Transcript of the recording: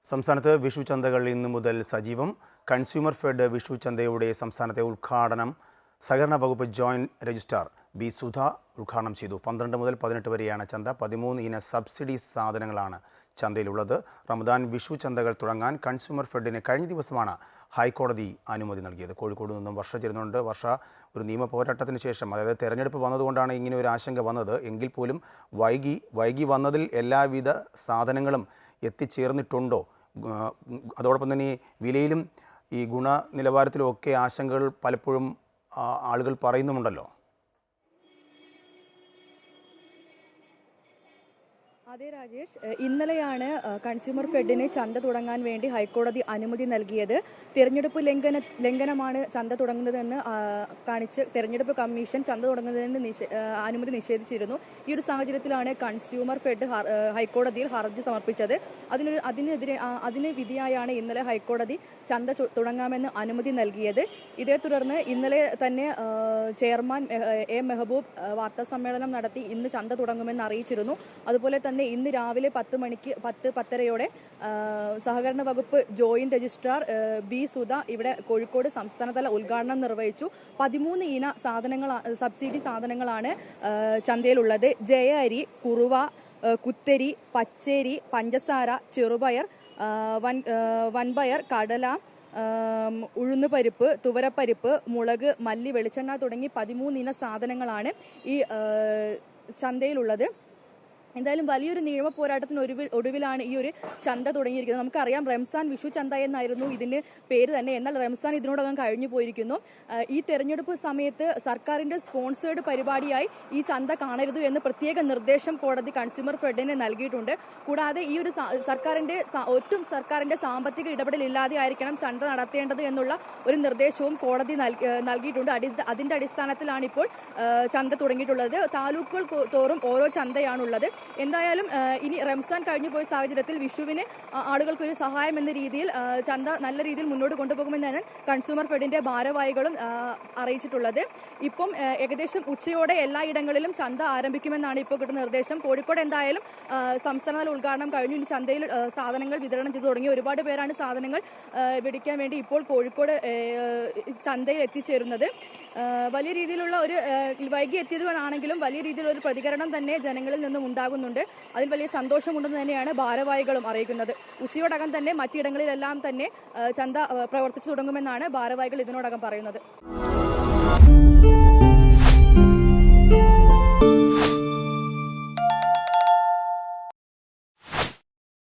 സംസ്ഥാനത്ത് വിഷു ചന്തകൾ ഇന്നു മുതൽ സജീവം. കൺസ്യൂമർ ഫെഡ് വിഷു ചന്തയുടെ സംസ്ഥാനത്തെ ഉദ്ഘാടനം സഹകരണ വകുപ്പ് ജോയിന്റ് രജിസ്ട്രാർ ബി സുധ ഉദ്ഘാടനം ചെയ്തു. 12 മുതൽ 18 വരെയാണ് ചന്ത. 13 ഇന സബ്സിഡി സാധനങ്ങളാണ് ചന്തയിലുള്ളത്. റമദാൻ വിഷു ചന്തകൾ തുടങ്ങാൻ കൺസ്യൂമർ ഫെഡിന് കഴിഞ്ഞ ദിവസമാണ് ഹൈക്കോടതി അനുമതി നൽകിയത്. കോഴിക്കോട് നിന്നും വർഷ ചേരുന്നുണ്ട്. വർഷ, ഒരു നിയമ പോരാട്ടത്തിന് ശേഷം, അതായത് തെരഞ്ഞെടുപ്പ് വന്നതുകൊണ്ടാണ് ഇങ്ങനെ ഒരു ആശങ്ക വന്നത്. എങ്കിൽ പോലും വൈകി വന്നതിൽ എല്ലാവിധ സാധനങ്ങളും എത്തിച്ചേർന്നിട്ടുണ്ടോ? അതോടൊപ്പം തന്നെ വിലയിലും ഈ ഗുണനിലവാരത്തിലും ഒക്കെ ആശങ്കകൾ പലപ്പോഴും ആളുകൾ പറയുന്നുമുണ്ടല്ലോ. അതെ രാജേഷ്, ഇന്നലെയാണ് കൺസ്യൂമർ ഫെഡിന് ചന്ത തുടങ്ങാൻ വേണ്ടി ഹൈക്കോടതി അനുമതി നൽകിയത്. തിരഞ്ഞെടുപ്പ് ലംഘനമാണ് ചന്ത തുടങ്ങുന്നതെന്ന് കാണിച്ച് തെരഞ്ഞെടുപ്പ് കമ്മീഷൻ ചന്ത തുടങ്ങുന്നതിന് അനുമതി നിഷേധിച്ചിരുന്നു. ഈ ഒരു സാഹചര്യത്തിലാണ് കൺസ്യൂമർ ഫെഡ് ഹൈക്കോടതിയിൽ ഹർജി സമർപ്പിച്ചത്. അതിന് വിധിയായാണ് ഇന്നലെ ഹൈക്കോടതി ചന്ത തുടങ്ങാമെന്ന് അനുമതി നൽകിയത്. ഇതേ തുടർന്ന് ഇന്നലെ തന്നെ ചെയർമാൻ എ മെഹബൂബ് വാർത്താ സമ്മേളനം നടത്തി ഇന്ന് ചന്ത തുടങ്ങുമെന്ന് അറിയിച്ചിരുന്നു. അതുപോലെ തന്നെ ഇന്ന് രാവിലെ 10:10 സഹകരണ വകുപ്പ് ജോയിന്റ് രജിസ്ട്രാർ ബി സുധ ഇവിടെ കോഴിക്കോട് സംസ്ഥാനതല ഉദ്ഘാടനം നിർവഹിച്ചു. 13 ഇന സബ്സിഡി സാധനങ്ങളാണ് ചന്തയിലുള്ളത്. ജയ അരി, കുറുവ, കുത്തരി, പച്ചരി, പഞ്ചസാര, ചെറുപയർ, വൻപയർ, കടല, ഉഴുന്നുപരിപ്പ്, തുവരപ്പരിപ്പ്, മുളക്, മല്ലി, വെളിച്ചെണ്ണ തുടങ്ങി 13 ഇന സാധനങ്ങളാണ് ഈ ചന്തയിലുള്ളത്. എന്തായാലും വലിയൊരു നിയമ പോരാട്ടത്തിന് ഒടുവിലാണ് ഈ ഒരു ചന്ത തുടങ്ങിയിരിക്കുന്നത്. നമുക്കറിയാം, റംസാൻ വിഷു ചന്ത എന്നായിരുന്നു ഇതിന് പേര് തന്നെ. എന്നാൽ റംസാൻ ഇതിനോടകം കഴിഞ്ഞു പോയിരിക്കുന്നു. ഈ തെരഞ്ഞെടുപ്പ് സമയത്ത് സർക്കാരിന്റെ സ്പോൺസേഡ് പരിപാടിയായി ഈ ചന്ത കാണരുത് എന്ന് പ്രത്യേക നിർദ്ദേശം കോടതി കൺസ്യൂമർ ഫെഡിന് നൽകിയിട്ടുണ്ട്. കൂടാതെ ഈ ഒരു സർക്കാരിന്റെ സാമ്പത്തിക ഇടപെടലില്ലാതെ ആയിരിക്കണം ചന്ത നടത്തേണ്ടത് എന്നുള്ള ഒരു നിർദ്ദേശവും കോടതി നൽകിയിട്ടുണ്ട്. അതിന്റെ അടിസ്ഥാനത്തിലാണ് ഇപ്പോൾ ചന്ത തുടങ്ങിയിട്ടുള്ളത്. താലൂക്കുകൾ തോറും ഓരോ ചന്തയാണുള്ളത്. എന്തായാലും ഇനി റംസാൻ കഴിഞ്ഞു പോയ സാഹചര്യത്തിൽ വിഷുവിന് ആളുകൾക്കൊരു സഹായം എന്ന രീതിയിൽ ചന്ത നല്ല രീതിയിൽ മുന്നോട്ട് കൊണ്ടുപോകുമെന്നാണ് കൺസ്യൂമർ ഫെഡിന്റെ ഭാരവാഹികളും അറിയിച്ചിട്ടുള്ളത്. ഇപ്പം ഏകദേശം ഉച്ചയോടെ എല്ലായിടങ്ങളിലും ചന്ത ആരംഭിക്കുമെന്നാണ് ഇപ്പോൾ കിട്ടുന്ന നിർദ്ദേശം. കോഴിക്കോട് എന്തായാലും സംസ്ഥാനതല ഉദ്ഘാടനം കഴിഞ്ഞു. ഇനി ചന്തയിൽ സാധനങ്ങൾ വിതരണം ചെയ്തു തുടങ്ങി. ഒരുപാട് പേരാണ് സാധനങ്ങൾ മേടിക്കാൻ വേണ്ടി ഇപ്പോൾ കോഴിക്കോട് ചന്തയിൽ എത്തിച്ചേരുന്നത്. വലിയ രീതിയിലുള്ള ഒരു വൈകി എത്തിയതുകൊണ്ടാണെങ്കിലും വലിയ രീതിയിലുള്ള ഒരു പ്രതികരണം തന്നെ ജനങ്ങളിൽ നിന്നും ഉണ്ടാകുന്നുണ്ട്. അതിൽ വലിയ സന്തോഷമുണ്ടെന്ന് തന്നെയാണ് ഭാരവാഹികളും അറിയിക്കുന്നത്. ഉച്ചയോടകം തന്നെ മറ്റിടങ്ങളിലെല്ലാം തന്നെ ചന്ത പ്രവർത്തിച്ചു തുടങ്ങുമെന്നാണ് ഭാരവാഹികൾ ഇതിനോടകം പറയുന്നത്.